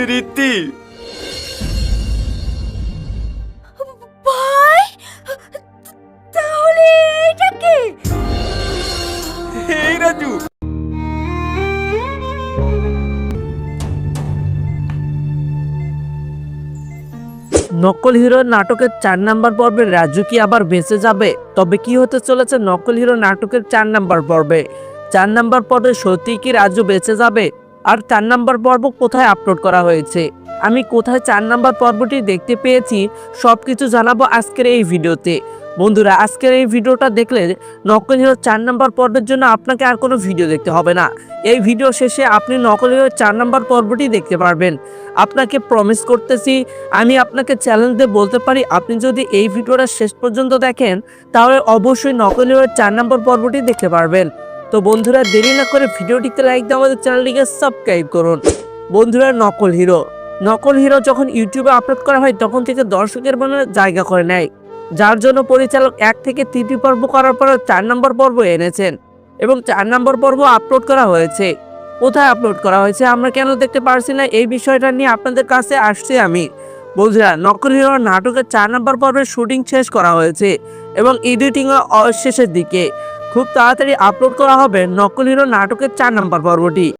রীতি। ভাই, তাহলে এটা কে? এই রাজু। নকল হিরো নাটকের 4 নাম্বার পর্বে রাজু কি আবার বেঁচে যাবে? তবে কি হতে চলেছে নকল হিরো নাটকের 4 নাম্বার পর্বে? 4 নাম্বার পর্বে সত্যি কি রাজু বেঁচে যাবে? আর 4 নাম্বার পর্ব কোথায় আপলোড করা হয়েছে, আমি কোথায় 4 নাম্বার পর্বটি দেখতে পেয়েছি, সবকিছু জানাবো আজকের এই ভিডিওতে। বন্ধুরা, আজকের এই ভিডিওটা দেখলে নকল হিরো 4 নাম্বার পর্বের জন্য আপনাকে আর কোনো ভিডিও দেখতে হবে না। এই ভিডিও শেষে আপনি নকল হিরো 4 নাম্বার পর্বটি দেখতে পারবেন। আপনাকে প্রমিস করতেছি, আমি আপনাকে চ্যালেঞ্জ দিয়ে বলতে পারি, আপনি যদি এই ভিডিওটা শেষ পর্যন্ত দেখেন তাহলে অবশ্যই নকল হিরো 4 নাম্বার পর্বটি দেখতে পারবেন। তো বন্ধুরা, দেরি না করে ভিডিওটিতে লাইক দিয়ে আমাদের চ্যানেলটিকে সাবস্ক্রাইব করুন। বন্ধুরা, নকল হিরো যখন ইউটিউবে আপলোড করা হয় তখন থেকে দর্শকের মনে জায়গা করে নেয়, যার জন্য পরিচালক 1 থেকে 3টি পর্ব করার পর 4 নম্বর পর্ব এনেছেন এবং 4 নম্বর পর্ব আপলোড করা হয়েছে। কোথায় আপলোড করা হয়েছে, আমরা কেন দেখতে পারছি না, এই বিষয়টা নিয়ে আপনাদের কাছে আসছি আমি। বন্ধুরা, নকল হিরো নাটকের 4 নম্বর পর্বের শুটিং শেষ করা হয়েছে এবং এডিটিং শেষের দিকে। খুব তাড়াতাড়ি আপলোড করা হবে নকল হিরো নাটকের 4 নম্বর পর্বটি।